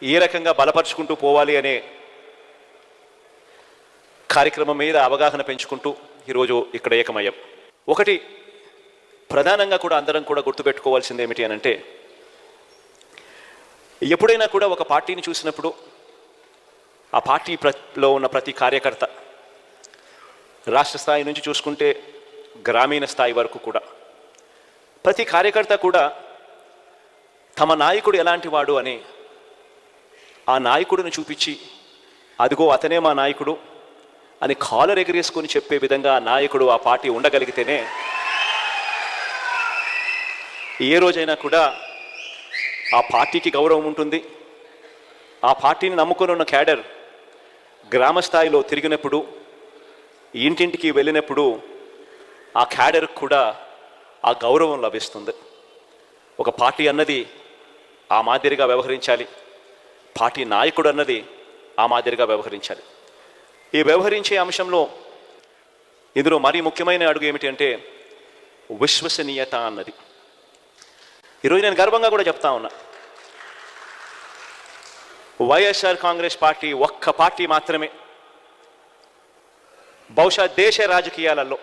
ఏ రకంగా బలపరుచుకుంటూ పోవాలి అనే కార్యక్రమం మీద అవగాహన పెంచుకుంటూ ఈరోజు ఇక్కడ ఏకమయ్యాం. ఒకటి ప్రధానంగా కూడా అందరం కూడా గుర్తుపెట్టుకోవాల్సింది ఏమిటి అని అంటే, ఎప్పుడైనా కూడా ఒక పార్టీని చూసినప్పుడు ఆ పార్టీలో ఉన్న ప్రతి కార్యకర్త, రాష్ట్ర స్థాయి నుంచి చూసుకుంటే గ్రామీణ స్థాయి వరకు కూడా ప్రతి కార్యకర్త కూడా తమ నాయకుడు ఎలాంటి వాడు అని ఆ నాయకుడిని చూపించి, అదిగో అతనే మా నాయకుడు అని కాలర్ ఎగరేసుకొని చెప్పే విధంగా ఆ నాయకుడు, ఆ పార్టీ ఉండగలిగితేనే ఏ రోజైనా కూడా ఆ పార్టీకి గౌరవం ఉంటుంది. ఆ పార్టీని నమ్ముకొని ఉన్న క్యాడర్ గ్రామ స్థాయిలో తిరిగినప్పుడు, ఇంటింటికి వెళ్ళినప్పుడు ఆ క్యాడర్కి కూడా ఆ గౌరవం లభిస్తుంది. ఒక పార్టీ అన్నది ఆ మాదిరిగా వ్యవహరించాలి, పార్టీ నాయకుడు అన్నది ఆ మాదిరిగా వ్యవహరించాలి. ఈ వ్యవహరించే అంశంలో ఇందులో మరీ ముఖ్యమైన అడుగు ఏమిటి అంటే విశ్వసనీయత అన్నది. ఈరోజు నేను గర్వంగా కూడా చెప్తా ఉన్నా, వైఎస్ఆర్ కాంగ్రెస్ పార్టీ ఒక్క పార్టీ మాత్రమే బహుశా దేశ రాజకీయాలలో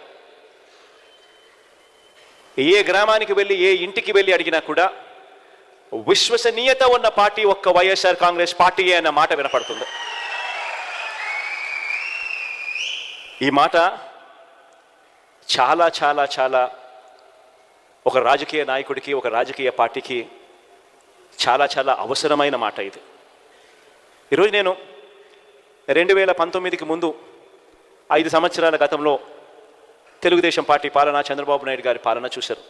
ఏ గ్రామానికి వెళ్ళి, ఏ ఇంటికి వెళ్ళి అడిగినా కూడా విశ్వసనీయత ఉన్న పార్టీ ఒక్క వైఎస్ఆర్ కాంగ్రెస్ పార్టీయే అన్న మాట వినపడుతుంది. ఈ మాట చాలా చాలా చాలా ఒక రాజకీయ నాయకుడికి, ఒక రాజకీయ పార్టీకి చాలా చాలా అవసరమైన మాట ఇది. ఈరోజు నేను 2019కి ముందు 5 సంవత్సరాల గతంలో తెలుగుదేశం పార్టీ పాలన, చంద్రబాబు నాయుడు గారి పాలన చూశారు.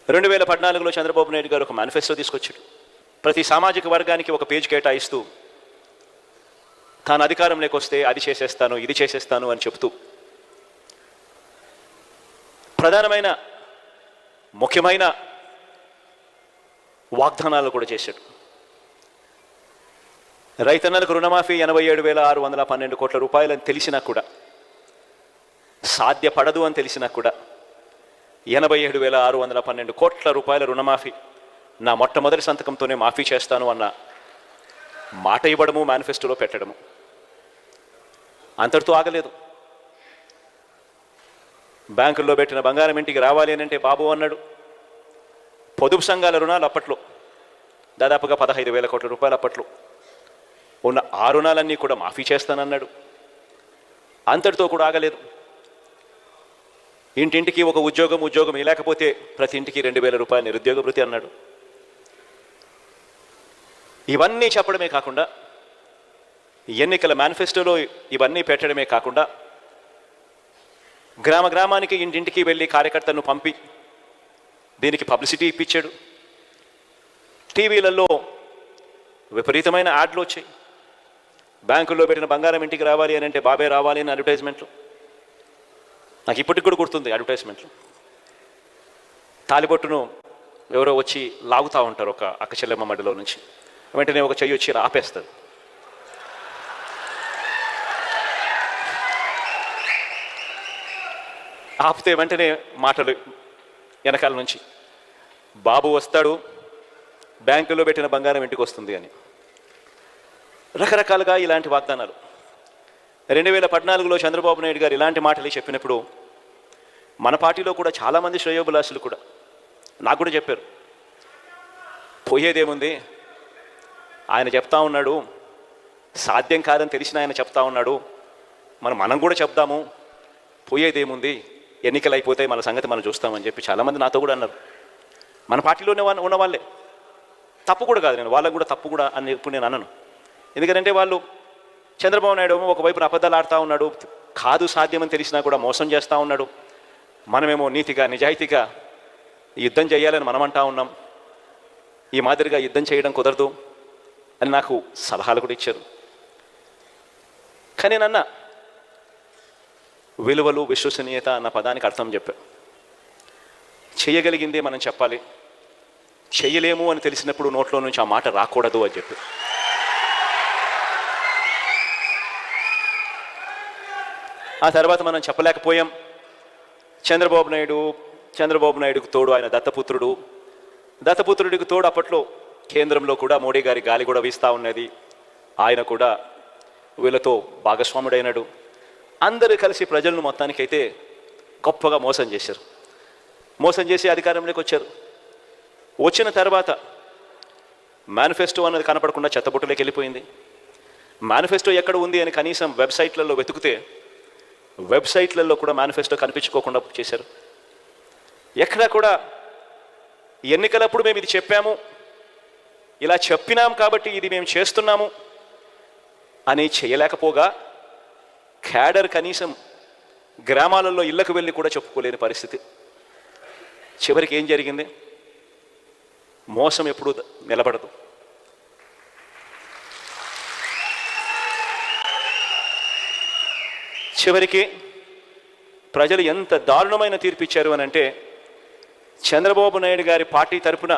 2014లో చంద్రబాబు నాయుడు గారు ఒక మేనిఫెస్టో తీసుకొచ్చాడు. ప్రతి సామాజిక వర్గానికి ఒక పేజ్ కేటాయిస్తూ తాను అధికారంలోకి వస్తే అది చేసేస్తాను, ఇది చేసేస్తాను అని చెప్తూ ప్రధానమైన ముఖ్యమైన వాగ్దానాలు కూడా చేశాడు. రైతన్నలకు రుణమాఫీ 87,612 కోట్ల రూపాయలని తెలిసినా కూడా, సాధ్యపడదు అని తెలిసినా కూడా 87,612 కోట్ల రూపాయల రుణమాఫీ నా మొట్టమొదటి సంతకంతోనే మాఫీ చేస్తాను అన్న మాట ఇవ్వడము, మేనిఫెస్టోలో పెట్టడము. అంతటితో ఆగలేదు. బ్యాంకుల్లో పెట్టిన బంగారం ఇంటికి రావాలి అని అంటే బాబు అన్నాడు. పొదుపు సంఘాల రుణాలు అప్పట్లో దాదాపుగా 15,000 కోట్ల రూపాయలు అప్పట్లో ఉన్న ఆ రుణాలన్నీ కూడా మాఫీ చేస్తానన్నాడు. అంతటితో కూడా ఆగలేదు. ఇంటింటికి ఒక ఉద్యోగం లేకపోతే ప్రతి ఇంటికి 2,000 రూపాయల నిరుద్యోగ భృతి అన్నాడు. ఇవన్నీ చెప్పడమే కాకుండా, ఎన్నికల మేనిఫెస్టోలో ఇవన్నీ పెట్టడమే కాకుండా, గ్రామ గ్రామానికి, ఇంటింటికి వెళ్ళి కార్యకర్తలను పంపి దీనికి పబ్లిసిటీ ఇప్పించాడు. టీవీలలో విపరీతమైన యాడ్లు వచ్చాయి. బ్యాంకుల్లో పెట్టిన బంగారం ఇంటికి రావాలి అని అంటే బాబే రావాలి అని అడ్వర్టైజ్మెంట్లు. నాకు ఇప్పటికి కూడా గుర్తుంది అడ్వర్టైజ్మెంట్లు. తాలిబొట్టును ఎవరో వచ్చి లాగుతూ ఉంటారు ఒక అక్క చెల్లెమ్మ మడిలో నుంచి. వెంటనే ఒక చెయ్యి వచ్చి ఆపేస్తుంది. ఆపితే వెంటనే మాటలు వెనకాల నుంచి, బాబు వస్తాడు, బ్యాంకులో పెట్టిన బంగారం ఇంటికి వస్తుంది అని. రకరకాలుగా ఇలాంటి వాగ్దానాలు. 2014లో చంద్రబాబు నాయుడు గారు ఇలాంటి మాటలు చెప్పినప్పుడు మన పార్టీలో కూడా చాలామంది శ్రేయోభిలాషులు కూడా నాకు కూడా చెప్పారు, పోయేదేముంది, ఆయన చెప్తా ఉన్నాడు, సాధ్యం కాదని తెలిసిన ఆయన చెప్తా ఉన్నాడు, మనం కూడా చెప్దాము, పోయేదేముంది, ఎన్నికలు అయిపోతాయి, మన సంగతి మనం చూస్తామని చెప్పి చాలామంది నాతో కూడా అన్నారు. మన పార్టీలోనే ఉన్న వాళ్ళే. తప్పు కూడా కాదు, నేను వాళ్ళకు కూడా తప్పు కూడా అని ఇప్పుడు నేను అన్నాను. ఎందుకంటే వాళ్ళు, చంద్రబాబు నాయుడు ఒకవైపున అబద్ధాలు ఆడుతూ ఉన్నాడు, కాదు సాధ్యమని తెలిసినా కూడా మోసం చేస్తూ ఉన్నాడు, మనమేమో నీతిగా నిజాయితీగా యుద్ధం చేయాలని మనం అంటా ఉన్నాం, ఈ మాదిరిగా యుద్ధం చేయడం కుదరదు అని నాకు సలహాలు కూడా ఇచ్చారు. కానీ నన్న విలువలు, విశ్వసనీయత అన్న పదానికి అర్థం చెప్పారు. చేయగలిగిందే మనం చెప్పాలి, చెయ్యలేము అని తెలిసినప్పుడు నోట్లో నుంచి ఆ మాట రాకూడదు అని చెప్పి. ఆ తర్వాత మనం చెప్పలేకపోయాం. చంద్రబాబు నాయుడుకు తోడు ఆయన దత్తపుత్రుడికి తోడు అప్పట్లో కేంద్రంలో కూడా మోడీ గారి గాలి కూడా వీస్తూ ఉన్నది. ఆయన కూడా వీళ్ళతో భాగస్వాముడైనాడు. అందరూ కలిసి ప్రజలను మొత్తానికైతే గొప్పగా మోసం చేశారు. మోసం చేసి అధికారంలోకి వచ్చారు. వచ్చిన తర్వాత మేనిఫెస్టో అన్నది కనపడకుండా చెత్తబుట్టలోకి వెళ్ళిపోయింది. మేనిఫెస్టో ఎక్కడ ఉంది అని కనీసం వెబ్సైట్లలో వెతికితే వెబ్సైట్లలో కూడా మేనిఫెస్టో కనిపించుకోకుండా చేశారు. ఎక్కడా కూడా ఎన్నికలప్పుడు మేము ఇది చెప్పాము, ఇలా చెప్పినాం కాబట్టి ఇది మేము చేస్తున్నాము అని చేయలేకపోగా క్యాడర్ కనీసం గ్రామాలలో ఇళ్లకు వెళ్ళి కూడా చెప్పుకోలేని పరిస్థితి. చివరికి ఏం జరిగింది? మోసం ఎప్పుడూ నిలబడదు. చివరికి ప్రజలు ఎంత దారుణమైన తీర్పు ఇచ్చారు అని అంటే, చంద్రబాబు నాయుడు గారి పార్టీ తరఫున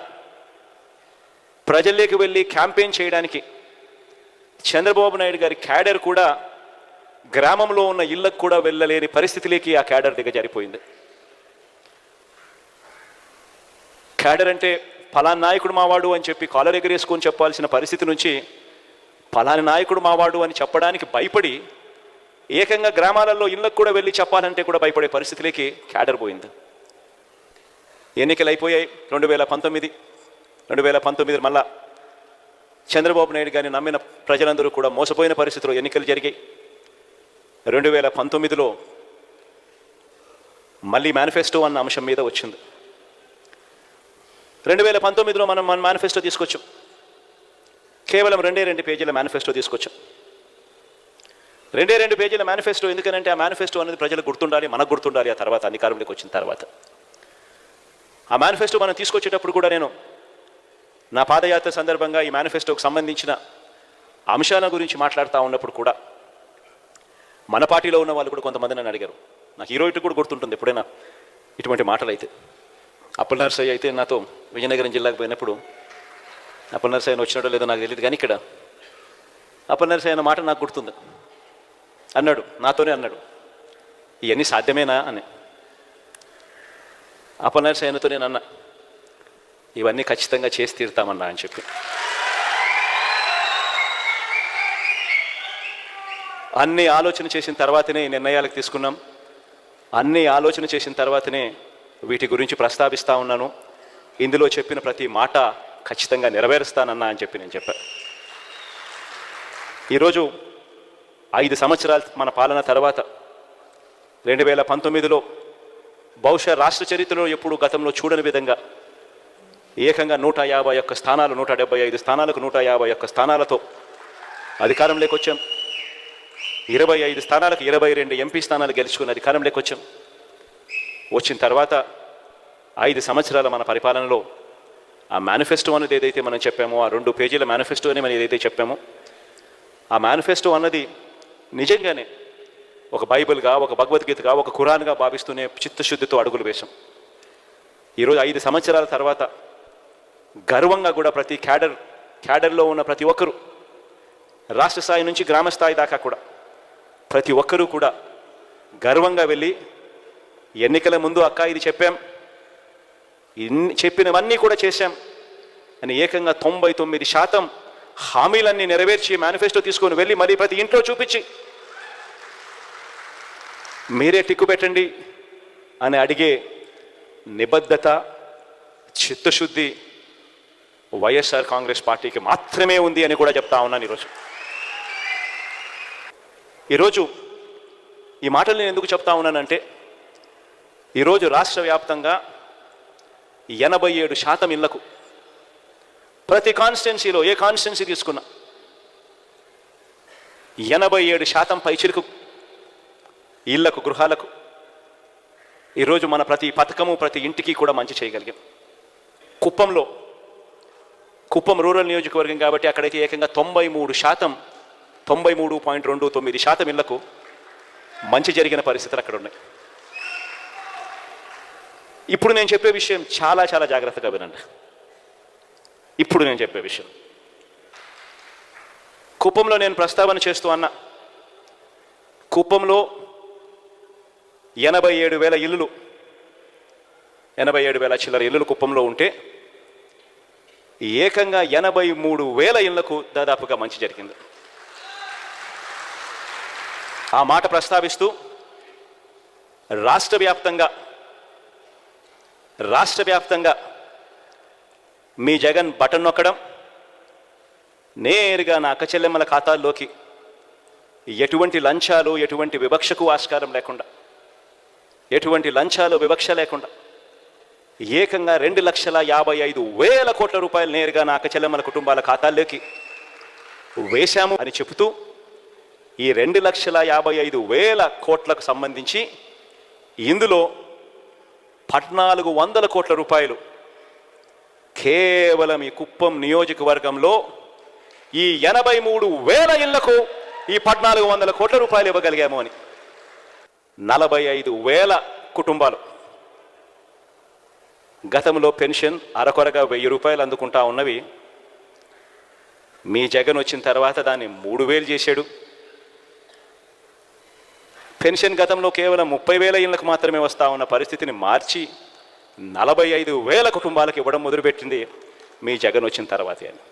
ప్రజల్లోకి వెళ్ళి క్యాంపెయిన్ చేయడానికి చంద్రబాబు నాయుడు గారి క్యాడర్ కూడా గ్రామంలో ఉన్న ఇళ్లకు కూడా వెళ్ళలేని పరిస్థితిలోకి ఆ క్యాడర్ దిగజారిపోయింది. క్యాడర్ అంటే ఫలానా నాయకుడు మావాడు అని చెప్పి కాలర్ ఎగరేసుకొని చెప్పాల్సిన పరిస్థితి నుంచి ఫలాని నాయకుడు మావాడు అని చెప్పడానికి భయపడి ఏకంగా గ్రామాలలో ఇళ్లకు కూడా వెళ్ళి చెప్పాలంటే కూడా భయపడే పరిస్థితిలోకి క్యాడర్ పోయింది. ఎన్నికలు అయిపోయాయి. 2019 మళ్ళా చంద్రబాబు నాయుడు గారిని నమ్మిన ప్రజలందరూ కూడా మోసపోయిన పరిస్థితిలో ఎన్నికలు జరిగాయి. 2019లో మళ్ళీ మేనిఫెస్టో అన్న అంశం మీద వచ్చింది. 2019లో మనం మన మేనిఫెస్టో తీసుకొచ్చాం. కేవలం 2 పేజీల మేనిఫెస్టో తీసుకొచ్చాం. 2 పేజీల మేనిఫెస్టో. ఎందుకనంటే ఆ మేనిఫెస్టో అనేది ప్రజలకు గుర్తుండాలి, మనకు గుర్తుండాలి. ఆ తర్వాత అధికారంలోకి వచ్చిన తర్వాత ఆ మేనిఫెస్టో మనం తీసుకొచ్చేటప్పుడు కూడా నేను నా పాదయాత్ర సందర్భంగా ఈ మేనిఫెస్టోకి సంబంధించిన అంశాల గురించి మాట్లాడుతూ ఉన్నప్పుడు కూడా మన పార్టీలో ఉన్న వాళ్ళు కూడా కొంతమంది నన్ను అడిగారు. నాకు హీరోయిట్ కూడా గుర్తుంటుంది ఎప్పుడైనా ఇటువంటి మాటలు అయితే. అప్పల్ నర్సయ్య అయితే నాతో విజయనగరం జిల్లాకు పోయినప్పుడు, అప్పల్ నర్సయ్య వచ్చినాడో లేదో నాకు తెలియదు కానీ ఇక్కడ అప్పల్ నర్సయ్య అన్న మాట నాకు గుర్తుంది. అన్నాడు, నాతోనే అన్నాడు, ఇవన్నీ సాధ్యమేనా అని. అప్పల్ నర్సయ్యతో నేను అన్నా, ఇవన్నీ ఖచ్చితంగా చేసి తీరుతామన్నా అని చెప్పి. అన్ని ఆలోచన చేసిన తర్వాతనే ఈ నిర్ణయాలకు తీసుకున్నాం. అన్ని ఆలోచన చేసిన తర్వాతనే వీటి గురించి ప్రస్తావిస్తూ ఉన్నాను. ఇందులో చెప్పిన ప్రతి మాట ఖచ్చితంగా నెరవేరుస్తానన్నా అని చెప్పి నేను చెప్పాను. ఈరోజు 5 సంవత్సరాలు మన పాలన తర్వాత 2019లో బహుశా రాష్ట్ర చరిత్రలో ఎప్పుడు గతంలో చూడని విధంగా ఏకంగా 151 స్థానాలు, 175 స్థానాలకు 151 స్థానాలతో అధికారంలోకి వచ్చాం. 25 స్థానాలకు 22 ఎంపీ స్థానాలు గెలుచుకుని అధికారంలోకి వచ్చాం. వచ్చిన తర్వాత 5 సంవత్సరాల మన పరిపాలనలో ఆ మేనిఫెస్టో అనేది ఏదైతే మనం చెప్పామో, ఆ 2 పేజీల మేనిఫెస్టో అని మనం ఏదైతే చెప్పామో, ఆ మేనిఫెస్టో అన్నది నిజంగానే ఒక బైబిల్గా, ఒక భగవద్గీతగా, ఒక ఖురాన్గా భావిస్తూనే చిత్తశుద్ధితో అడుగులు వేశాం. ఈరోజు 5 సంవత్సరాల తర్వాత గర్వంగా కూడా ప్రతి క్యాడర్లో ఉన్న ప్రతి ఒక్కరూ, రాష్ట్ర స్థాయి నుంచి గ్రామ స్థాయి దాకా కూడా ప్రతి ఒక్కరూ కూడా గర్వంగా వెళ్ళి ఎన్నికల ముందు అక్క ఇది చెప్పాం, చెప్పినవన్నీ కూడా చేశాం అని ఏకంగా 99% హామీలన్నీ నెరవేర్చి మేనిఫెస్టో తీసుకొని వెళ్ళి మరీ ప్రతి ఇంట్లో చూపించి మీరే టిక్కు పెట్టండి అని అడిగే నిబద్ధత, చిత్తశుద్ధి వైఎస్ఆర్ కాంగ్రెస్ పార్టీకి మాత్రమే ఉంది అని కూడా చెప్తా ఉన్నాను. ఈరోజు ఈ మాటలు నేను ఎందుకు చెప్తా ఉన్నానంటే, ఈరోజు రాష్ట్ర వ్యాప్తంగా 87% ఇళ్లకు, ప్రతి కాన్స్టిట్యున్సీలో ఏ కాన్స్టిట్యున్సీ తీసుకున్నా 87% పైచిలకు ఇళ్లకు, గృహాలకు ఈరోజు మన ప్రతి పథకము ప్రతి ఇంటికి కూడా మంచి చేయగలిగాం. కుప్పం రూరల్ నియోజకవర్గం కాబట్టి అక్కడైతే ఏకంగా 93.29% ఇళ్లకు మంచి జరిగిన పరిస్థితులు అక్కడ ఉన్నాయి. ఇప్పుడు నేను చెప్పే విషయం చాలా చాలా జాగ్రత్తగా వినండి. ఇప్పుడు నేను చెప్పే విషయం కుప్పంలో నేను ప్రస్తావన చేస్తూ అన్నా. కుప్పంలో 87,000 ఇల్లులు, 87,000 చిల్లర ఇల్లులు కుప్పంలో ఉంటే ఏకంగా 83,000 ఇళ్లకు దాదాపుగా మంచి జరిగింది. ఆ మాట ప్రస్తావిస్తూ రాష్ట్ర వ్యాప్తంగా మీ జగన్ బటన్ నొక్కడం, నేరుగా నా అక్క చెల్లెమ్మల ఖాతాల్లోకి ఎటువంటి లంచాలు, ఎటువంటి వివక్షకు ఆస్కారం లేకుండా, ఎటువంటి లంచాలు వివక్ష లేకుండా ఏకంగా 2,55,000 కోట్ల రూపాయలు నేరుగా నా అక్క చెల్లెమ్మల కుటుంబాల ఖాతాల్లోకి వేశాము అని చెబుతూ ఈ 2,55,000 కోట్లకు సంబంధించి ఇందులో 1,400 కోట్ల రూపాయలు కేవలం ఈ కుప్పం నియోజకవర్గంలో ఈ 83,000 ఇళ్లకు ఈ 1,400 కోట్ల రూపాయలు ఇవ్వగలిగాము అని. 45,000 కుటుంబాలు గతంలో పెన్షన్ అరకొరగా 1,000 రూపాయలు అందుకుంటా ఉన్నవి, మీ జగన్ వచ్చిన తర్వాత దాన్ని 3,000 చేశాడు. పెన్షన్ గతంలో కేవలం 30,000 ఇళ్లకు మాత్రమే వస్తూ ఉన్న పరిస్థితిని మార్చి 45,000 కుటుంబాలకు ఇవ్వడం మొదలుపెట్టింది మీ జగన్ వచ్చిన తర్వాతే అని.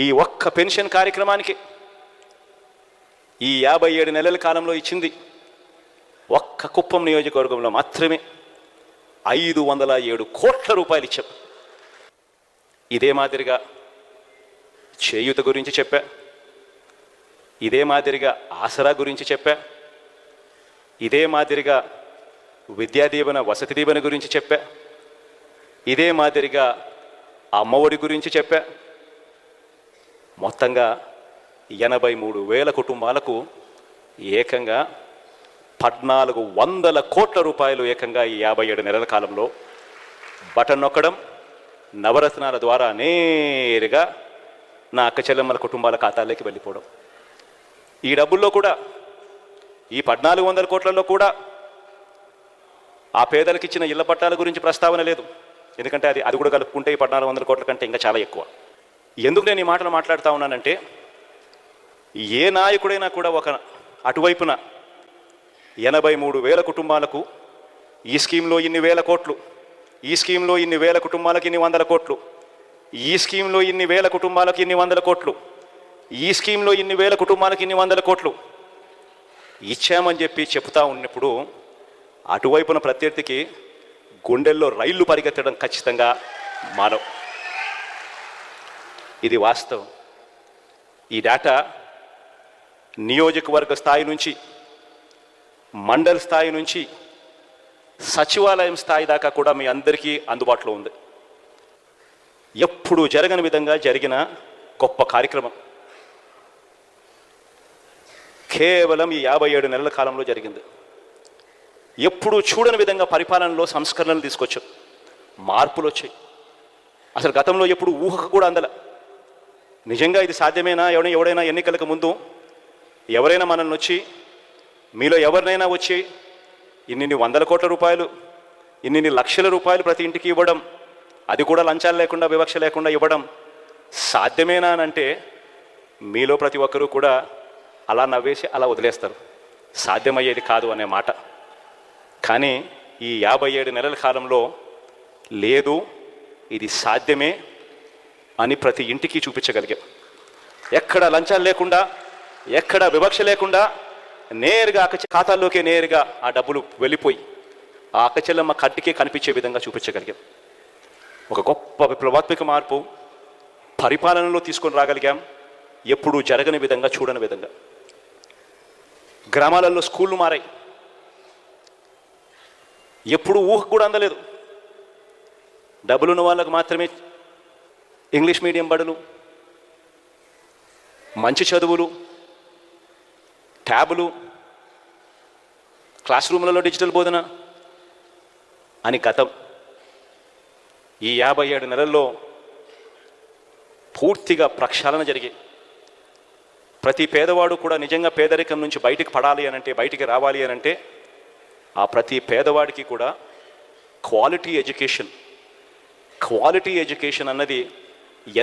ఈ ఒక్క పెన్షన్ కార్యక్రమానికి ఈ 57 నెలల కాలంలో ఇచ్చింది ఒక్క కుప్పం నియోజకవర్గంలో మాత్రమే 507 కోట్ల రూపాయలు ఇచ్చాం. ఇదే మాదిరిగా చేయూత గురించి చెప్పా, ఇదే మాదిరిగా ఆసరా గురించి చెప్పా, ఇదే మాదిరిగా విద్యా దీవెన, వసతి దీవెన గురించి చెప్పా, ఇదే మాదిరిగా అమ్మఒడి గురించి చెప్పా. మొత్తంగా 83,000 కుటుంబాలకు ఏకంగా 1,400 కోట్ల రూపాయలు ఏకంగా ఈ 57 నెలల కాలంలో బటన్ నొక్కడం, నవరత్నాల ద్వారా నేరుగా నా అక్క చెల్లెమ్మల కుటుంబాల ఖాతాల్లోకి వెళ్ళిపోవడం. ఈ డబ్బుల్లో కూడా, ఈ 1,400 కోట్లలో కూడా ఆ పేదలకు ఇచ్చిన ఇళ్ల పట్టాల గురించి ప్రస్తావన లేదు. ఎందుకంటే అది కూడా కలుపుకుంటే ఈ 1,400 కోట్ల కంటే ఇంకా చాలా ఎక్కువ. ఎందుకు నేను ఈ మాటలు మాట్లాడుతూ ఉన్నానంటే, ఏ నాయకుడైనా కూడా ఒక అటువైపున 83,000 కుటుంబాలకు ఈ స్కీమ్లో ఇన్ని వేల కోట్లు, ఈ స్కీమ్లో ఇన్ని వేల కుటుంబాలకు ఇన్ని వందల కోట్లు, ఈ స్కీమ్లో ఇన్ని వేల కుటుంబాలకు ఇన్ని వందల కోట్లు, ఈ స్కీమ్లో ఇన్ని వేల కుటుంబాలకు ఇన్ని వందల కోట్లు ఇచ్చామని చెప్పి చెప్తా ఉన్నప్పుడు అటువైపున ప్రత్యర్థికి గుండెల్లో రైళ్లు పరిగెత్తడం ఖచ్చితంగా మానవ్. ఇది వాస్తవం. ఈ డేటా నియోజకవర్గ స్థాయి నుంచి, మండల స్థాయి నుంచి, సచివాలయం స్థాయి దాకా కూడా మీ అందరికీ అందుబాటులో ఉంది. ఎప్పుడు జరగని విధంగా జరిగిన గొప్ప కార్యక్రమం కేవలం ఈ 57 నెలల కాలంలో జరిగింది. ఎప్పుడు చూడని విధంగా పరిపాలనలో సంస్కరణలు తీసుకొచ్చాం, మార్పులు వచ్చాయి. అసలు గతంలో ఎప్పుడు ఊహకు కూడా అందల. నిజంగా ఇది సాధ్యమేనా? ఎవడైనా ఎన్నికలకు ముందు ఎవరైనా మనల్ని వచ్చి, మీలో ఎవరినైనా వచ్చి ఇన్ని వందల కోట్ల రూపాయలు, ఇన్ని లక్షల రూపాయలు ప్రతి ఇంటికి ఇవ్వడం, అది కూడా లంచాలు లేకుండా, వివక్ష లేకుండా ఇవ్వడం సాధ్యమేనా అని అంటే మీలో ప్రతి ఒక్కరూ కూడా అలా నవ్వేసి అలా వదిలేస్తారు, సాధ్యమయ్యేది కాదు అనే మాట. కానీ ఈ 57 నెలల కాలంలో లేదు, ఇది సాధ్యమే అని ప్రతి ఇంటికి చూపించగలిగాం. ఎక్కడ లంచాలు లేకుండా, ఎక్కడ వివక్ష లేకుండా నేరుగా ఖాతాల్లోకే నేరుగా ఆ డబ్బులు వెళ్ళిపోయి ఆ అక్క చెల్లెమ్మ కంటికే కనిపించే విధంగా చూపించగలిగాం. ఒక గొప్ప విప్లవాత్మక మార్పు పరిపాలనలో తీసుకొని రాగలిగాం. ఎప్పుడూ జరగని విధంగా, చూడని విధంగా. గ్రామాలలో స్కూళ్ళు మారాయి. ఎప్పుడు ఊహకు కూడా అందలేదు. డబ్బులున్న వాళ్ళకు మాత్రమే ఇంగ్లీష్ మీడియం బడులు, మంచి చదువులు, ట్యాబులు, క్లాస్ రూమ్లలో డిజిటల్ బోధన అని గతం. ఈ 57 నెలల్లో పూర్తిగా ప్రక్షాళన జరిగాయి. ప్రతి పేదవాడు కూడా నిజంగా పేదరికం నుంచి బయటికి పడాలి అనంటే, బయటికి రావాలి అనంటే ఆ ప్రతి పేదవాడికి కూడా క్వాలిటీ ఎడ్యుకేషన్ అన్నది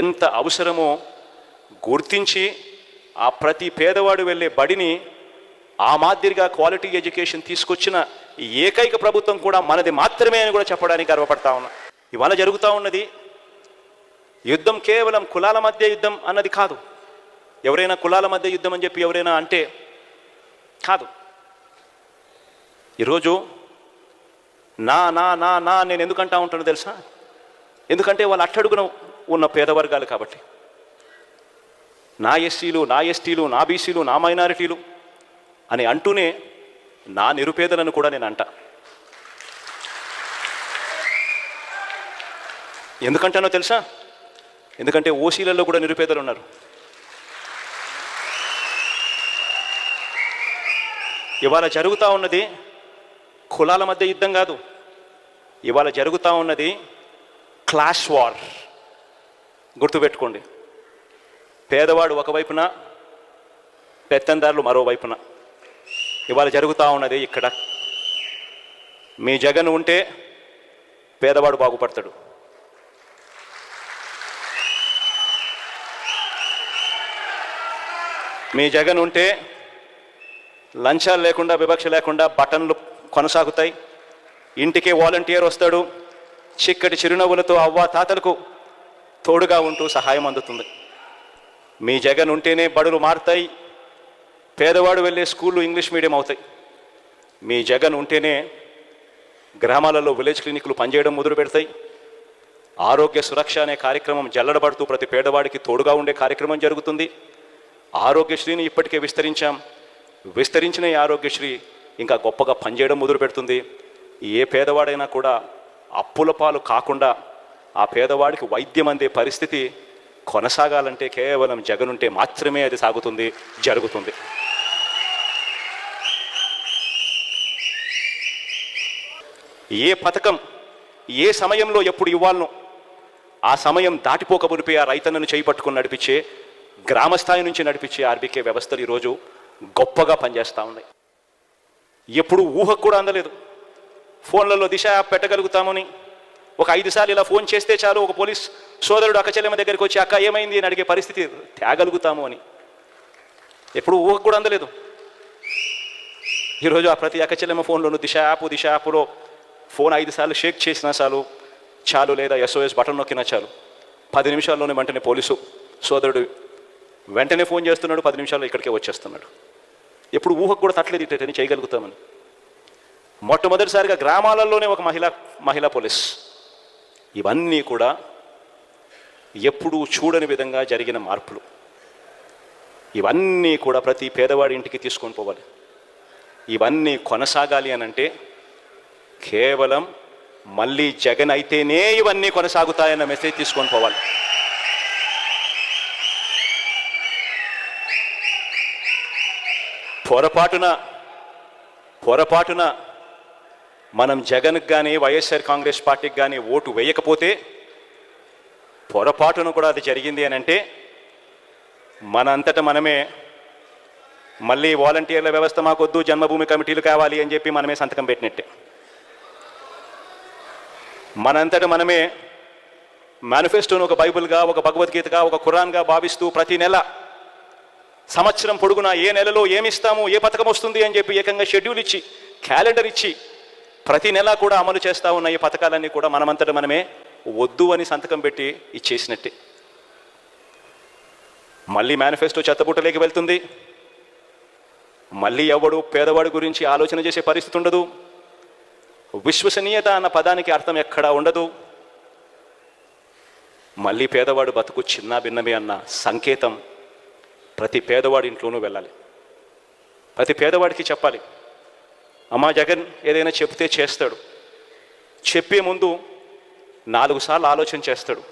ఎంత అవసరమో గుర్తించి ఆ ప్రతి పేదవాడు వెళ్ళే బడిని ఆ మాదిరిగా క్వాలిటీ ఎడ్యుకేషన్ తీసుకొచ్చిన ఏకైక ప్రభుత్వం కూడా మనది మాత్రమే అని కూడా చెప్పడానికి గర్వపడతా ఉన్నా. ఇవాళ జరుగుతూ ఉన్నది యుద్ధం కేవలం కులాల మధ్య యుద్ధం అన్నది కాదు. ఎవరైనా కులాల మధ్య యుద్ధం అని చెప్పి ఎవరైనా అంటే కాదు. ఈరోజు నా నా నా నా నేను ఎందుకంటా ఉంటానో తెలుసా? ఎందుకంటే వాళ్ళు అట్టడుగున ఉన్న పేద వర్గాలు కాబట్టి. నా ఎస్సీలు, నా ఎస్టీలు, నా బీసీలు, నా మైనారిటీలు అని అంటూనే నా నిరుపేదలను కూడా నేను అంటా. ఎందుకంటానో తెలుసా? ఎందుకంటే ఓసీలలో కూడా నిరుపేదలు ఉన్నారు. ఇవాళ జరుగుతూ ఉన్నది కులాల మధ్య యుద్ధం కాదు. ఇవాళ జరుగుతూ ఉన్నది క్లాష్ వార్. గుర్తుపెట్టుకోండి. పేదవాడు ఒకవైపున, పెత్తందారులు మరోవైపున. ఇవాళ జరుగుతూ ఉన్నది ఇక్కడ. మీ జగన్ ఉంటే పేదవాడు బాగుపడతాడు. మీ జగన్ ఉంటే లంచాలు లేకుండా, వివక్ష లేకుండా బటన్లు కొనసాగుతాయి. ఇంటికి వాలంటీర్ వస్తాడు. చిక్కటి చిరునవ్వులతో అవ్వ తాతలకు తోడుగా ఉంటూ సహాయం అందుతుంది. మీ జగన్ ఉంటేనే బడులు మారుతాయి. పేదవాడు వెళ్ళే స్కూళ్ళు ఇంగ్లీష్ మీడియం అవుతాయి. మీ జగన్ ఉంటేనే గ్రామాలలో విలేజ్ క్లినిక్లు పనిచేయడం మొదలు పెడతాయి. ఆరోగ్య సురక్ష అనే కార్యక్రమం జల్లడబడుతూ ప్రతి పేదవాడికి తోడుగా ఉండే కార్యక్రమం జరుగుతుంది. ఆరోగ్యశ్రీని ఇప్పటికే విస్తరించిన ఈ ఆరోగ్యశ్రీ ఇంకా గొప్పగా పనిచేయడం మొదలు పెడుతుంది. ఏ పేదవాడైనా కూడా అప్పుల పాలు కాకుండా ఆ పేదవాడికి వైద్యం అందే పరిస్థితి కొనసాగాలంటే కేవలం జగన్ ఉంటే మాత్రమే అది సాగుతుంది, జరుగుతుంది. ఏ పథకం ఏ సమయంలో ఎప్పుడు ఇవ్వాలనో ఆ సమయం దాటిపోక మునిపే ఆ రైతన్నను చేపట్టుకుని నడిపించే, గ్రామస్థాయి నుంచి నడిపించే ఆర్బీకే వ్యవస్థలు ఈరోజు గొప్పగా పనిచేస్తూ ఉన్నాయి. ఎప్పుడు ఊహకు కూడా అందలేదు. ఫోన్లలో దిశ యాప్ పెట్టగలుగుతామని ఒక 5 సార్లు ఇలా ఫోన్ చేస్తే చాలు ఒక పోలీస్ సోదరుడు అక్క చెల్లెమ్మ దగ్గరికి వచ్చి అక్క ఏమైంది అని అడిగే పరిస్థితి తేగలుగుతాము అని ఎప్పుడు ఊహకు కూడా అందలేదు. ఈరోజు ఆ ప్రతి అక్క చెల్లెమ్మ ఫోన్లోనూ దిశ యాప్లో ఫోన్ 5 సార్లు షేక్ చేసినా చాలు, లేదా SOS బటన్ నొక్కినా చాలు, 10 నిమిషాల్లోనే వెంటనే పోలీసు సోదరుడు వెంటనే ఫోన్ చేస్తున్నాడు, 10 నిమిషాల్లో ఇక్కడికే వచ్చేస్తున్నాడు. ఎప్పుడు ఊహకు కూడా తట్టలేదు ఇటని చేయగలుగుతామని. మొట్టమొదటిసారిగా గ్రామాలలోనే ఒక మహిళా పోలీస్. ఇవన్నీ కూడా ఎప్పుడూ చూడని విధంగా జరిగిన మార్పులు. ఇవన్నీ కూడా ప్రతి పేదవాడి ఇంటికి తీసుకొని పోవాలి. ఇవన్నీ కొనసాగాలి అనంటే కేవలం మళ్ళీ జగన్ అయితేనే ఇవన్నీ కొనసాగుతాయన్న మెసేజ్ తీసుకొని పోవాలి. పొరపాటున మనం జగన్కి కానీ వైఎస్ఆర్ కాంగ్రెస్ పార్టీకి కానీ ఓటు వేయకపోతే, పొరపాటున కూడా అది జరిగింది అని అంటే మనంతటా మనమే మళ్ళీ వాలంటీర్ల వ్యవస్థ మాకొద్దు, జన్మభూమి కమిటీలు కావాలి అని చెప్పి మనమే సంతకం పెట్టినట్టే. మనంతటా మనమే మేనిఫెస్టోను ఒక బైబిల్గా, ఒక భగవద్గీతగా, ఒక ఖురాన్గా భావిస్తూ ప్రతి నెల సంవత్సరం పొడుగునా ఏ నెలలో ఏమిస్తాము, ఏ పథకం వస్తుంది అని చెప్పి ఏకంగా షెడ్యూల్ ఇచ్చి, క్యాలెండర్ ఇచ్చి ప్రతి నెల కూడా అమలు చేస్తూ ఉన్న ఈ పథకాలన్నీ కూడా మనమంతటా మనమే వద్దు అని సంతకం పెట్టి ఇచ్చేసినట్టే. మళ్ళీ మేనిఫెస్టో చెత్తబుట్టలోకి వెళ్తుంది. మళ్ళీ ఎవడు పేదవాడి గురించి ఆలోచన చేసే పరిస్థితి ఉండదు. విశ్వసనీయత అన్న పదానికి అర్థం ఎక్కడా ఉండదు. మళ్ళీ పేదవాడు బతుకు చిన్న భిన్నమే అన్న సంకేతం ప్రతి పేదవాడి ఇంట్లోనూ వెళ్ళాలి. ప్రతి పేదవాడికి చెప్పాలి, అమ్మా జగన్ ఏదైనా చెప్తే చేస్తాడు, చెప్పే ముందు 4 సార్లు ఆలోచన చేస్తాడు,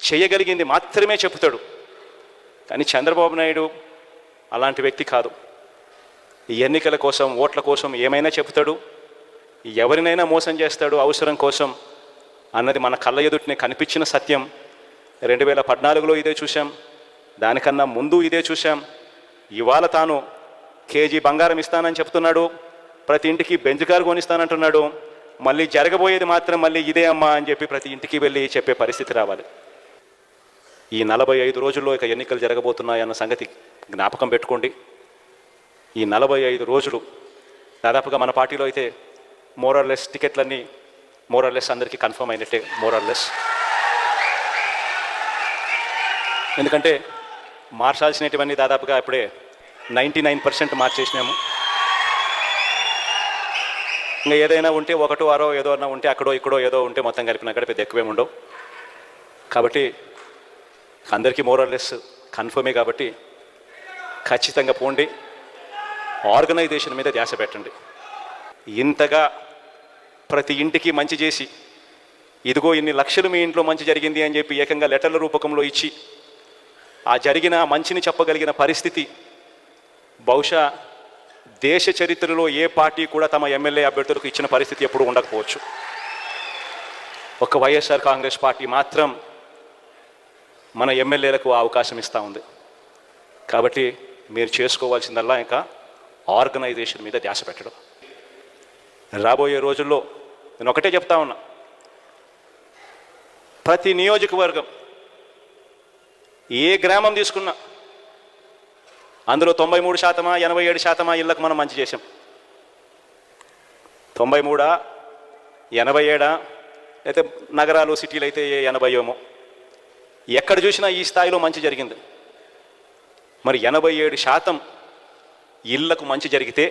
చేయగలిగింది మాత్రమే చెప్తాడు. కానీ చంద్రబాబు నాయుడు అలాంటి వ్యక్తి కాదు. ఈ ఎన్నికల కోసం, ఓట్ల కోసం ఏమైనా చెప్తాడు, ఎవరినైనా మోసం చేస్తాడు అవసరం కోసం అన్నది మన కళ్ళ ఎదుటినే కనిపించిన సత్యం. 2014లో ఇదే చూసాం, దానికన్నా ముందు ఇదే చూసాం. ఇవాళ తాను కేజీ బంగారం ఇస్తానని చెప్తున్నాడు, ప్రతి ఇంటికి బెంచ్ కారు కొనిస్తానంటున్నాడు. మళ్ళీ జరగబోయేది మాత్రం మళ్ళీ ఇదే అమ్మా అని చెప్పి ప్రతి ఇంటికి వెళ్ళి చెప్పే పరిస్థితి రావాలి. ఈ 45 రోజుల్లో ఇక ఎన్నికలు జరగబోతున్నాయన్న సంగతి జ్ఞాపకం పెట్టుకోండి. ఈ 45 రోజులు దాదాపుగా మన పార్టీలో అయితే మోరల్లెస్ టికెట్లన్నీ మోరల్లెస్ అందరికీ కన్ఫర్మ్ అయినట్టే మోరల్లెస్. ఎందుకంటే మార్చాల్సినటువన్నీ దాదాపుగా ఇప్పుడే 99% మార్చేసినాము. ఇంకా ఏదైనా ఉంటే ఒకటో ఆరో ఏదో అన్నా ఉంటే అక్కడో ఇక్కడో ఏదో ఉంటే మొత్తం కలిపినా కూడా పెద్ద ఎక్కువేమి ఉండవు. కాబట్టి అందరికీ మోరల్లెస్ కన్ఫర్మే. కాబట్టి ఖచ్చితంగా పోండి, ఆర్గనైజేషన్ మీద ధ్యాస పెట్టండి. ఇంతగా ప్రతి ఇంటికి మంచి చేసి ఇదిగో ఇన్ని లక్షలు మీ ఇంట్లో మంచి జరిగింది అని చెప్పి ఏకంగా లెటర్ల రూపకంలో ఇచ్చి ఆ జరిగిన మంచిని చెప్పగలిగిన పరిస్థితి బహుశా దేశ చరిత్రలో ఏ పార్టీ కూడా తమ ఎమ్మెల్యే అభ్యర్థులకు ఇచ్చిన పరిస్థితి ఎప్పుడు ఉండకపోవచ్చు. ఒక వైఎస్ఆర్ కాంగ్రెస్ పార్టీ మాత్రం మన ఎమ్మెల్యేలకు ఆ అవకాశం ఇస్తూ ఉంది. కాబట్టి మీరు చేసుకోవాల్సిందల్లా ఇంకా ఆర్గనైజేషన్ మీద ధ్యాస పెట్టడం. రాబోయే రోజుల్లో నేను ఒకటే చెప్తా ఉన్నా, ప్రతి నియోజకవర్గం ఏ గ్రామం తీసుకున్నా అందులో 93%, 87% ఇళ్లకు మనం మంచి చేసాం. 93, 87, అయితే నగరాలు సిటీలు అయితే 80 ఎక్కడ చూసినా ఈ స్థాయిలో మంచి జరిగింది. మరి 87% ఇళ్లకు మంచి జరిగితే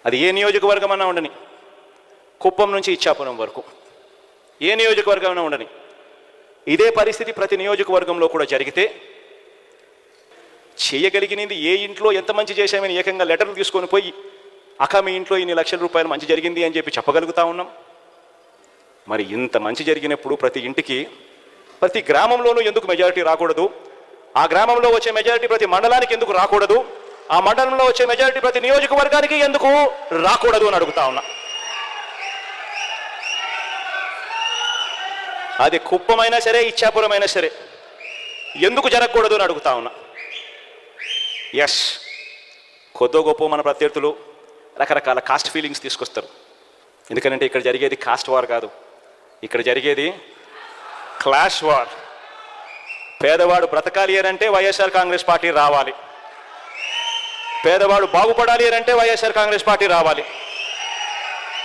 అది ఏ నియోజకవర్గం అన్నా ఉండని, కుప్పం నుంచి ఇచ్చాపురం వరకు ఏ నియోజకవర్గం అన్నా ఉండని, ఇదే పరిస్థితి ప్రతి నియోజకవర్గంలో కూడా జరిగితే చేయగలిగినది ఏ ఇంట్లో ఎంత మంచి చేశామని ఏకంగా లెటర్లు తీసుకొని పోయి అక్క మీ ఇంట్లో ఇన్ని లక్షల రూపాయలు మంచి జరిగింది అని చెప్పి చెప్పగలుగుతా ఉన్నాం. మరి ఇంత మంచి జరిగినప్పుడు ప్రతి ఇంటికి ప్రతి గ్రామంలోనూ ఎందుకు మెజారిటీ రాకూడదు? ఆ గ్రామంలో వచ్చే మెజారిటీ ప్రతి మండలానికి ఎందుకు రాకూడదు? ఆ మండలంలో వచ్చే మెజారిటీ ప్రతి నియోజకవర్గానికి ఎందుకు రాకూడదు అని అడుగుతా ఉన్నా. అది కుప్పమైనా సరే, ఇచ్చాపురమైనా సరే ఎందుకు జరగకూడదు అని అడుగుతా ఉన్నా. ఎస్, కొద్దో గొప్ప మన ప్రత్యర్థులు రకరకాల కాస్ట్ ఫీలింగ్స్ తీసుకొస్తారు. ఎందుకంటే ఇక్కడ జరిగేది కాస్ట్ వార్ కాదు, ఇక్కడ జరిగేది క్లాష్ వార్. పేదవాడు బ్రతకాలి అనంటే వైఎస్ఆర్ కాంగ్రెస్ పార్టీ రావాలి, పేదవాడు బాగుపడాలి అనంటే వైఎస్ఆర్ కాంగ్రెస్ పార్టీ రావాలి,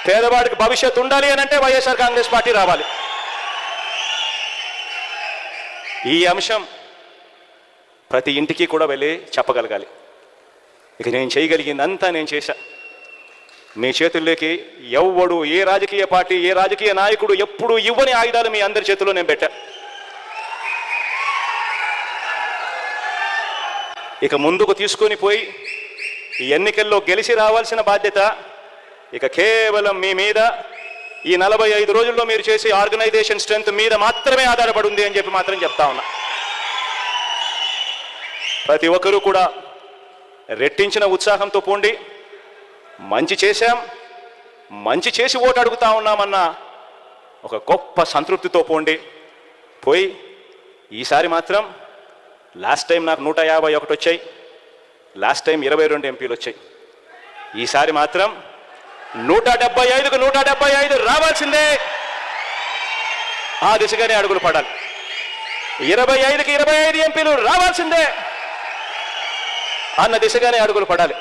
పేదవాడికి భవిష్యత్తు ఉండాలి అనంటే వైఎస్ఆర్ కాంగ్రెస్ పార్టీ రావాలి. ఈ అంశం ప్రతి ఇంటికి కూడా వెళ్ళి చెప్పగలగాలి. ఇక నేను చేయగలిగిందంతా నేను చేశా. మీ చేతుల్లోకి ఎవ్వడు, ఏ రాజకీయ పార్టీ, ఏ రాజకీయ నాయకుడు ఎప్పుడు ఇవ్వని ఆయుధాలు మీ అందరి చేతుల్లో నేను పెట్టా. ఇక ముందుకు తీసుకొని పోయి ఈ ఎన్నికల్లో గెలిచి రావాల్సిన బాధ్యత ఇక కేవలం మీ మీద, ఈ 45 రోజుల్లో మీరు చేసే ఆర్గనైజేషన్ స్ట్రెంత్ మీద మాత్రమే ఆధారపడి ఉంది అని చెప్పి మాత్రం చెప్తా ఉన్నా. ప్రతి ఒక్కరూ కూడా రెట్టించిన ఉత్సాహంతో పోండి. మంచి చేశాం, మంచి చేసి ఓటు అడుగుతా ఉన్నామన్న ఒక గొప్ప సంతృప్తితో పోండి. పోయి ఈసారి మాత్రం లాస్ట్ టైం నాకు 151 వచ్చాయి, లాస్ట్ టైం 22 ఎంపీలు వచ్చాయి. ఈసారి మాత్రం 175కు 175 రావాల్సిందే. ఆ దిశగానే అడుగులు పడాలి. 25కి 25 ఎంపీలు రావాల్సిందే అన్న దిశగానే అడుగులు పడాలి.